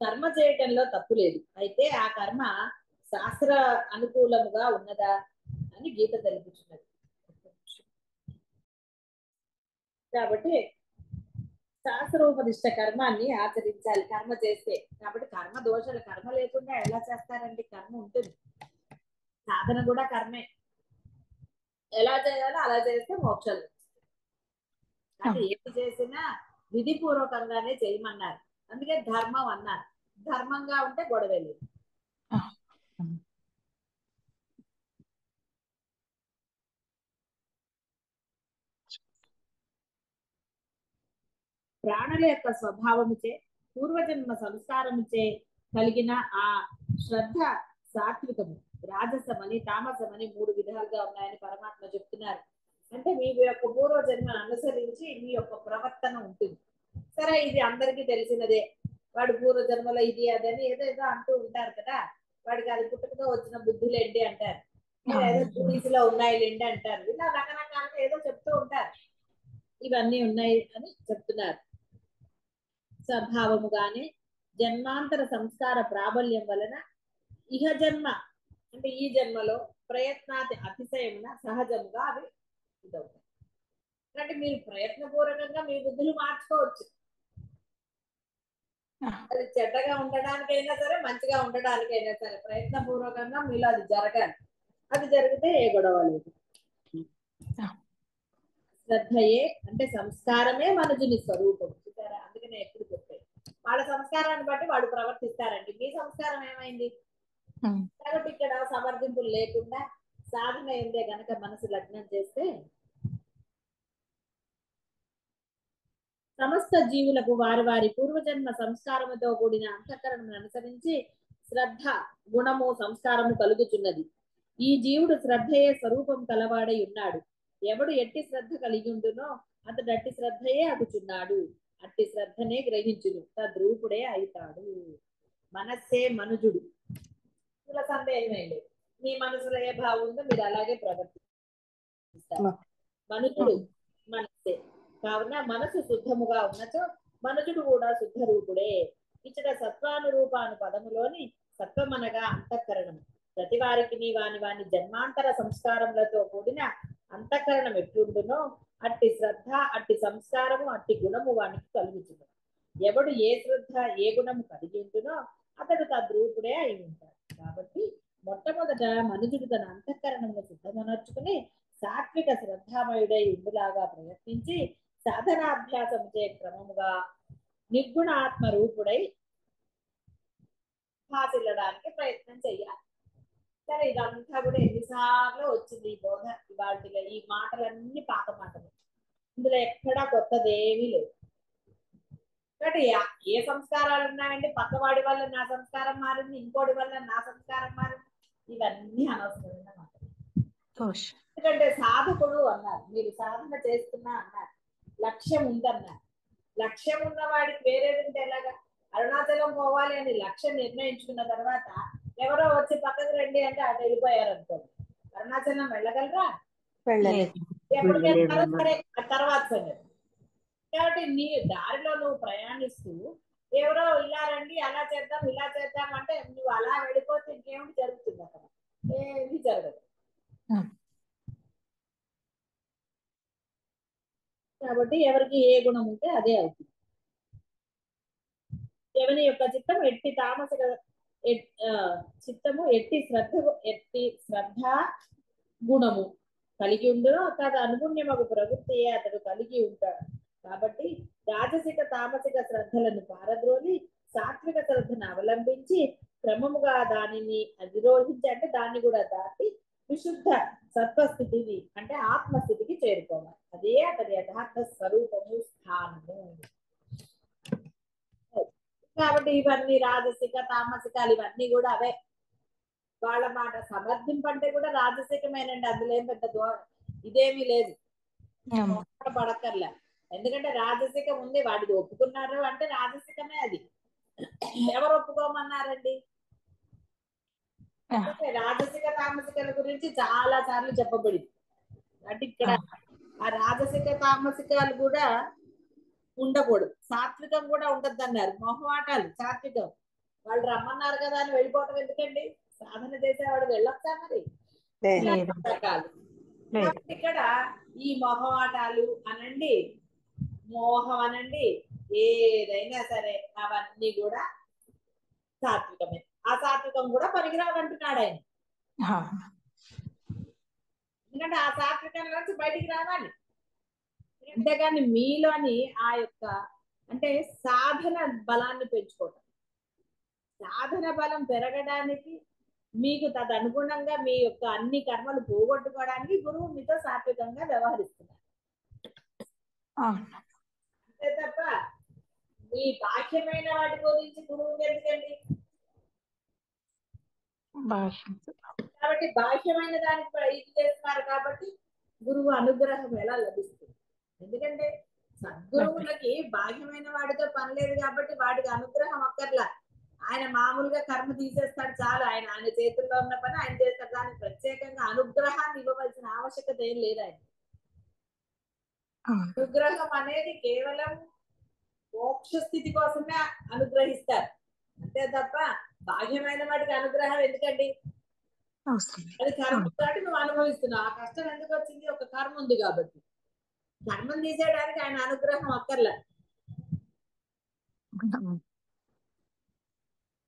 కర్మ చేయటంలో తప్పు లేదు. అయితే ఆ కర్మ శాస్త్ర అనుకూలముగా ఉన్నదా అని గీత తెలుపుతున్నది. కాబట్టి శాస్త్రోపదిష్ట కర్మాన్ని ఆచరించాలి కర్మ చేస్తే. కాబట్టి కర్మ దోషాలు, కర్మ లేకుండా ఎలా చేస్తారండి? కర్మ ఉంటుంది, సాధన కూడా కర్మే. ఎలా చేయాలో అలా చేస్తే మోక్షాలు. అంటే ఏది చేసినా విధిపూర్వకంగానే చేయమన్నారు, అందుకే ధర్మం అన్నారు. ధర్మంగా ఉంటే గొడవ లేదు. ప్రాణుల యొక్క స్వభావముచే, పూర్వజన్మ సంస్కారముచే కలిగిన ఆ శ్రద్ధ సాత్వికము, రాజసమని తామసమని 3 విధాలుగా ఉన్నాయని పరమాత్మ చెప్తున్నారు. అంటే మీ యొక్క పూర్వజన్మను అనుసరించి మీ యొక్క ప్రవర్తన ఉంటుంది. సరే, ఇది అందరికీ తెలిసినదే. వాడు పూర్వజన్మలో ఇది అదని ఏదేదో అంటూ ఉంటారు కదా. వాడికి అది పుట్టుకతో వచ్చిన బుద్ధులేంటి అంటారు, ఏదో పోలీసులో ఉన్నాయిలేండి అంటారు. ఇలా రకరకాలుగా ఏదో చెప్తూ ఉంటారు. ఇవన్నీ ఉన్నాయి అని చెప్తున్నారు. స్వభావముగానే జన్మాంతర సంస్కార ప్రాబల్యం వలన ఇహ జన్మ అంటే ఈ జన్మలో ప్రయత్నాతి అతిశయమున సహజముగా అవి ఇదవుతాయి. అంటే మీరు ప్రయత్నపూర్వకంగా మీ బుద్ధులు మార్చుకోవచ్చు. అది చెడ్డగా ఉండడానికైనా సరే, మంచిగా ఉండడానికైనా సరే ప్రయత్నపూర్వకంగా మీలో అది జరగాలి. అది జరిగితే ఏ గొడవ లేదు. శ్రద్ధయే అంటే సంస్కారమే మనుజుని స్వరూపం. చూసారా? అందుకనే ఎప్పుడు చెప్పాయి, వాళ్ళ సంస్కారాన్ని బట్టి వాడు ప్రవర్తిస్తారండి. మీ సంస్కారం ఏమైంది? కాబట్టి ఇక్కడ సమర్థింపులు లేకుండా సాధన ఏందే గనక మనసు లగ్నం చేస్తే సమస్త జీవులకు వారి వారి పూర్వజన్మ సంస్కారముతో కూడిన అంతఃకరణను అనుసరించి శ్రద్ధ గుణము సంస్కారము కలుగుచున్నది. ఈ జీవుడు శ్రద్ధయే స్వరూపం కలవాడై ఉన్నాడు. ఎవడు ఎట్టి శ్రద్ధ కలిగి ఉండునో అతడు అట్టి శ్రద్ధయే అగుచున్నాడు. అట్టి శ్రద్ధనే గ్రహించును, తద్రూపుడే అవుతాడు. మనస్సే మనుజుడు. ఇలా సందేహమే లేదు. మీ మనసులో ఏ భావం ఉందో మీరు అలాగే ప్రవర్తిస్తారు. మనుజుడు మనస్సే కావున మనసు శుద్ధముగా ఉన్నచో మనుజుడు కూడా శుద్ధ రూపుడే. ఇచ్చట సత్వానురూపాను పదములోని సత్వమనగా అంతఃకరణం. ప్రతి వారికి వాని వాని జన్మాంతర సంస్కారములతో కూడిన అంతఃకరణం ఎట్లుండునో అట్టి శ్రద్ధ, అట్టి సంస్కారము, అట్టి గుణము వానికి కలుగుతుంది. ఎవడు ఏ శ్రద్ధ ఏ గుణము కలిగి ఉంటునో అతడు తద్రూపుడే అయి ఉంటాడు. కాబట్టి మొట్టమొదట మనుజుడు తన అంతఃకరణమును సిద్ధమనర్చుకుని సాత్విక శ్రద్ధామయుడై ఉండులాగా ప్రయత్నించి సాధనాభ్యాసం చే క్రమముగా నిర్గుణ ఆత్మ రూపుడై భాసిల్లడానికి ప్రయత్నం చెయ్యాలి. సరే, ఇదంతా కూడా ఎన్నిసార్లు వచ్చింది ఈ బోధ. ఇవాళ ఈ మాటలన్నీ పాత మాటలు, ఇందులో ఎక్కడా కొత్తదేమీ లేదు. కాబట్టి ఏ సంస్కారాలు ఉన్నాయండి? పక్కవాడి వల్ల నా సంస్కారం మారింది, ఇంకోటి వల్ల నా సంస్కారం మారింది, ఇవన్నీ అనవసరమైన మాటలు. ఎందుకంటే సాధకుడు అన్నారు, మీరు సాధన చేస్తున్నా అన్నారు, లక్ష్యం ఉందన్నారు. లక్ష్యం ఉన్న వాడికి వేరేదంటే ఎలాగా? అరుణాచలం పోవాలి అని లక్ష్యం నిర్ణయించుకున్న తర్వాత ఎవరో వచ్చి పక్కకు రండి అంటే అటు వెళ్ళిపోయారు అనుకోండి, అరుణాచలం వెళ్ళగలరా? ఎప్పటికి వెళ్తారో సరే, తర్వాత సంగతి. కాబట్టి నీ దారిలో నువ్వు ప్రయాణిస్తూ ఎవరో ఇలా రండి, అలా చేద్దాం, ఇలా చేద్దాం అంటే నువ్వు అలా వెళ్ళిపోతే ఇంకేమిటి జరుగుతుంది? అక్కడ ఏమి జరగదు. కాబట్టి ఎవరికి ఏ గుణం ఉంటే అదే అవుతుంది. ఎవరి యొక్క చిత్తం ఎట్టి తామసిక చిత్తము ఎట్టి శ్రద్ధ గుణము కలిగి ఉండునో అతడు అనుగుణ్యమగు ప్రవృత్తియే అతడు కలిగి ఉంటాడు. కాబట్టి రాజసిక తామసిక శ్రద్ధలను పారద్రోలి సాత్విక శ్రద్ధను అవలంబించి క్రమముగా దానిని అధిరోహించి అంటే దాన్ని కూడా దాటి విశుద్ధ సత్వస్థితిని అంటే ఆత్మస్థితికి చేరుకోవాలి. అదే అతని యథార్థ స్వరూపము, స్థానము. కాబట్టి ఇవన్నీ రాజసిక తామసికాలు ఇవన్నీ కూడా అవే. వాళ్ళ మాట సమర్థింపు అంటే కూడా రాజసికమేనండి, అందులో ఏం పెద్ద ఇదేమీ లేదు, పడక్కర్లే. ఎందుకంటే రాజసికం ఉంది, వాడికి ఒప్పుకున్నారు అంటే రాజసికమే అది. ఎవరు ఒప్పుకోమన్నారండి? రాజసిక తామసికల గురించి చాలా సార్లు చెప్పబడింది. అంటే ఇక్కడ ఆ రాజసిక తామసికాలు కూడా ఉండకూడదు, సాత్వికం కూడా ఉండద్దు అన్నారు. మొహమాటాలు సాత్వికం. వాళ్ళు రమ్మన్నారు కదా అని వెళ్ళిపోవటం ఎందుకండి? సాధన చేసేవాడు వెళ్ళొచ్చా మరి? రకాలు. ఇక్కడ ఈ మొహమాటాలు అనండి, మోహం అనండి, ఏదైనా సరే అవన్నీ కూడా సాత్వికమే. ఆ సాత్వికం కూడా పనికిరాదంటున్నాడు ఆయన. ఎందుకంటే ఆ సాత్వికం నుంచి బయటికి రావాలి. అంతేగాని మీలోని ఆ యొక్క అంటే సాధన బలాన్ని పెంచుకోవటం, సాధన బలం పెరగడానికి మీకు తదనుగుణంగా మీ యొక్క అన్ని కర్మలు పోగొట్టుకోవడానికి గురువు మీతో సాత్వికంగా వ్యవహరిస్తున్నారు. అంతే తప్ప మీ బాహ్యమైన వాటి గురించి గురువుకి ఎందుకండి? కాబట్టి బాహ్యమైన దానికి ఇది చేస్తున్నారు కాబట్టి గురువు అనుగ్రహం ఎలా లభిస్తుంది? ఎందుకంటే సద్గురువులకి బాహ్యమైన వాడితో పని లేదు కాబట్టి వాడికి అనుగ్రహం అక్కర్లా. ఆయన మామూలుగా కర్మ తీసేస్తాడు చాలు. ఆయన చేతుల్లో ఉన్న పని ఆయన చేస్తాడు. దానికి ప్రత్యేకంగా అనుగ్రహాన్ని ఇవ్వవలసిన ఆవశ్యకత ఏం లేదు ఆయన. అనుగ్రహం అనేది కేవలం మోక్ష స్థితి కోసమే అనుగ్రహిస్తారు. అంతే తప్ప బాహ్యమైన వాటికి అనుగ్రహం ఎందుకండి? అది కర్మ కాబట్టి నువ్వు అనుభవిస్తున్నావు. ఆ కష్టం ఎందుకు వచ్చింది? ఒక కర్మ ఉంది కాబట్టి. కర్మం తీసేయడానికి ఆయన అనుగ్రహం అక్కర్లే.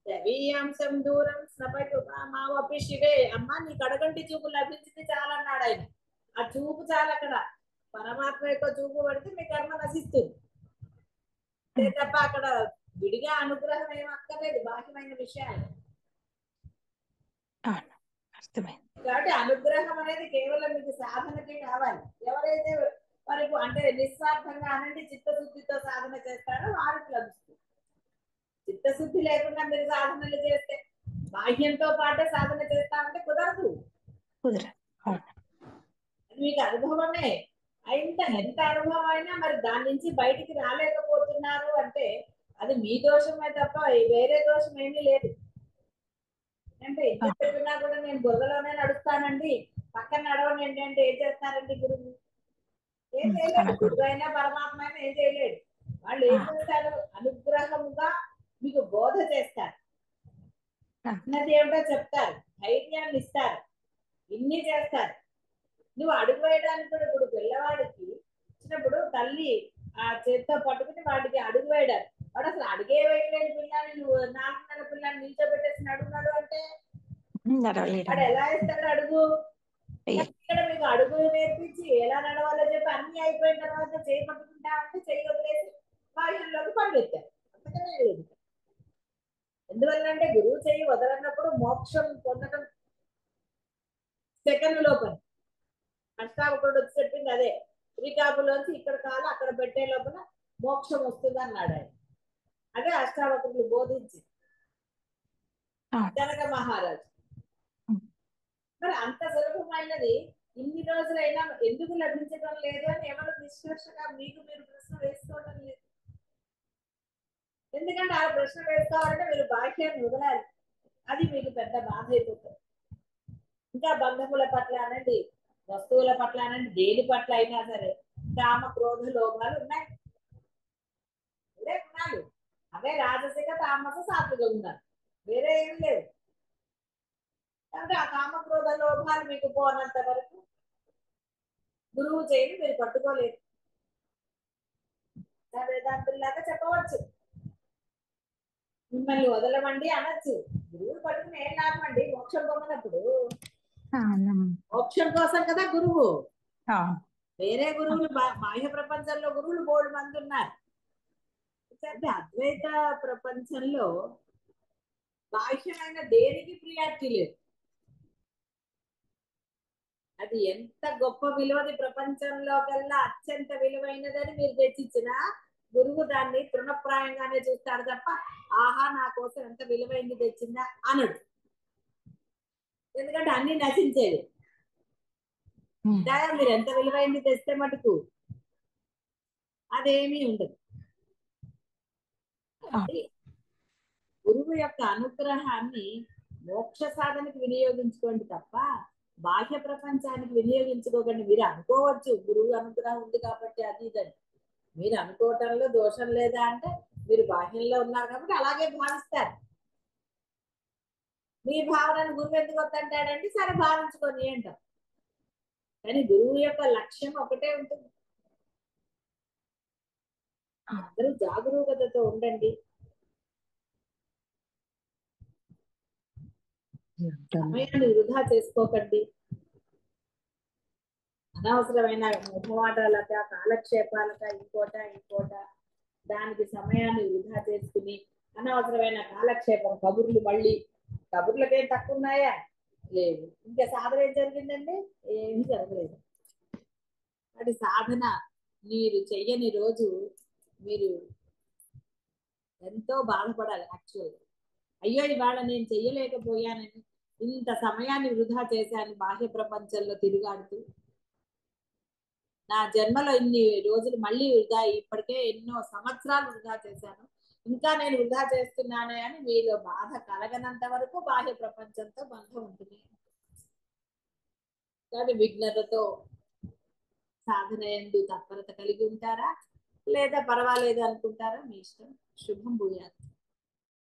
రవీయాంశం దూరం స్నపటు మావపి శివే. అమ్మ నీ కడగంటి చూపు లభించింది చాలన్నాడు ఆయన. ఆ చూపు చాలు. అక్కడ పరమాత్మ యొక్క చూపు పడితే మీ కర్మ నశిస్తుంది. అంతే తప్ప అక్కడ విడిగా అనుగ్రహం ఏం అక్కర్లేదు బాహ్యమైన విషయాలు. కాబట్టి అనుగ్రహం అనేది కేవలం మీకు సాధనకే కావాలి. ఎవరైతే వారికి అంటే నిస్వార్థంగా అనండి చిత్తశుద్ధితో సాధన చేస్తారో వారికి లభిస్తుంది. చిత్తశుద్ధి లేకుండా మీరు సాధనలు చేస్తే బాహ్యంతో పాటే సాధన చేస్తామంటే కుదరదు. మీకు అనుభవమే ఎంత అనుభవం అయినా మరి దాని నుంచి బయటికి రాలేకపోతున్నారు అంటే అది మీ దోషమే తప్ప వేరే దోషం ఏమీ లేదు. అంటే ఎంత చెప్పినా కూడా నేను బురదలోనే నడుస్తానండి, పక్కన నడవండి ఏంటంటే ఏం చేస్తారండి గురువు? ఏం చేయలేడు. గురువు అయినా పరమాత్మ అయినా ఏం చేయలేడు. వాళ్ళు ఏం చేస్తారు? అనుగ్రహముగా మీకు బోధ చేస్తారు, అన్నది ఏమిటో చెప్తారు, ధైర్యాన్ని ఇస్తారు, ఇన్ని చేస్తారు. నువ్వు అడుగు వేయడానికి కూడా ఇప్పుడు పిల్లవాడికి వచ్చినప్పుడు తల్లి ఆ చేత్తో పట్టుకుని వాడికి అడుగు వేయడారు. వాడు అసలు అడిగే వేయలేని పిల్లని నువ్వు 4 నెలల పిల్లని నిల్చోబెట్టేసి నడున్నాడు అంటే వాడు ఎలా వేస్తాడు అడుగు? ఇక్కడ మీకు అడుగు నేర్పించి ఎలా నడవాలో చెప్పి అన్ని అయిపోయిన తర్వాత చేయి పట్టుకుంటా అంటే చేయి వదిలేసి బాహ్యంలోకి పరిగెత్తారు. అంతకనే లేదు. ఎందువల్లంటే గురువు చేయి వదలన్నప్పుడు మోక్షం పొందడం సెకండ్ లోపల. అష్టావకుడు వచ్చి చెప్పింది అదే. శ్రీకాకులోంచి ఇక్కడ కాలు అక్కడ పెట్టే లోపల మోక్షం వస్తుంది అన్నాడు ఆయన. అదే అష్టావకుడు బోధించి జనక మహారాజు. మరి అంత సులభమైనది ఇన్ని రోజులైనా ఎందుకు లభించడం లేదు అని ఎవరు నిష్కర్షగా మీకు మీరు ప్రశ్న వేసుకోవడం లేదు. ఎందుకంటే ఆ ప్రశ్న వేసుకోవాలంటే మీరు బాహ్యాన్ని వదలాలి. అది మీకు పెద్ద బాధ అయిపోతుంది. ఇంకా బంధముల పట్ల అనండి, వస్తువుల పట్ల అనండి, దేని పట్ల అయినా సరే కామ క్రోధ లోభాలు ఉన్నాయి. ఇదే గుణాలు. అవే రాజసిక తామస సాత్విక గుణాలు, వేరే ఏం లేవు. కాబట్టి ఆ కామ క్రోధ లోభాలు మీకు పోనంత వరకు గురువు చేయని మీరు పట్టుకోలేదు. వేదాంతుల్లాగా చెప్పవచ్చు, మిమ్మల్ని వదలమండి అనొచ్చు. గురువులు పట్టుకుని ఏం లాభం అండి? మోక్షం పొందినప్పుడు మోక్షం కోసం కదా గురువు. వేరే గురువులు బాహ్య ప్రపంచంలో గురువులు 3 మంది ఉన్నారు. అద్వైత ప్రపంచంలో బాహ్యమైన దేనికి ప్రియారిటీ లేదు. అది ఎంత గొప్ప విలువది ప్రపంచంలో కల్లా అత్యంత విలువైనదని మీరు తెచ్చిచ్చినా గురువు దాన్ని తృణప్రాయంగానే చూస్తాడు తప్ప ఆహా నా కోసం ఎంత విలువైంది తెచ్చిందా అనడు. ఎందుకంటే అన్ని నశించేది. మీరు ఎంత విలువైంది తెస్తే మటుకు అదేమీ ఉండదు. గురువు యొక్క అనుగ్రహాన్ని మోక్ష సాధనకి వినియోగించుకోండి తప్ప బాహ్య ప్రపంచానికి వినియోగించుకోకండి. మీరు అనుకోవచ్చు గురువు అనుగ్రహం ఉంది కాబట్టి అది ఇదని. మీరు అనుకోవటంలో దోషం లేదా అంటే మీరు బాహ్యంలో ఉన్నారు కాబట్టి అలాగే భావిస్తారు. మీ భావనను గురువు ఎందుకు వద్దంటాడంటే సరే భావించుకొని అంటాం. కానీ గురువు యొక్క లక్ష్యం ఒకటే ఉంటుంది. అందరూ జాగరూకతతో ఉండండి. సమయాన్ని వృధా చేసుకోకండి. అనవసరమైన మొహమాటాలక, కాలక్షేపాలక, ఇంకోట దానికి సమయాన్ని వృధా చేసుకుని అనవసరమైన కాలక్షేపం, కబుర్లు, మళ్ళీ కబుర్లకేం తక్కువ ఉన్నాయా? లేదు. ఇంకా సాధన ఏం జరిగిందండి? ఏమీ జరగలేదు. అది సాధన మీరు చెయ్యని రోజు మీరు ఎంతో బాధపడాలి. యాక్చువల్గా అయ్యో ఇవాళ నేను చెయ్యలేకపోయానని, ఇంత సమయాన్ని వృధా చేశాను బాహ్య ప్రపంచంలో తిరుగాడుతూ, నా జన్మలో ఇన్ని రోజులు మళ్ళీ వృధా, ఇప్పటికే ఎన్నో సంవత్సరాలు వృధా చేశాను, ఇంకా నేను వృధా చేస్తున్నానే అని మీలో బాధ కలగనంత వరకు బాహ్య ప్రపంచంతో బంధం ఉంటుంది. కానీ విఘ్నతతో సాధన యందు తత్పరత కలిగి ఉంటారా, లేదా పర్వాలేదు అనుకుంటారా? మీ ఇష్టం. శుభం భూయాత్.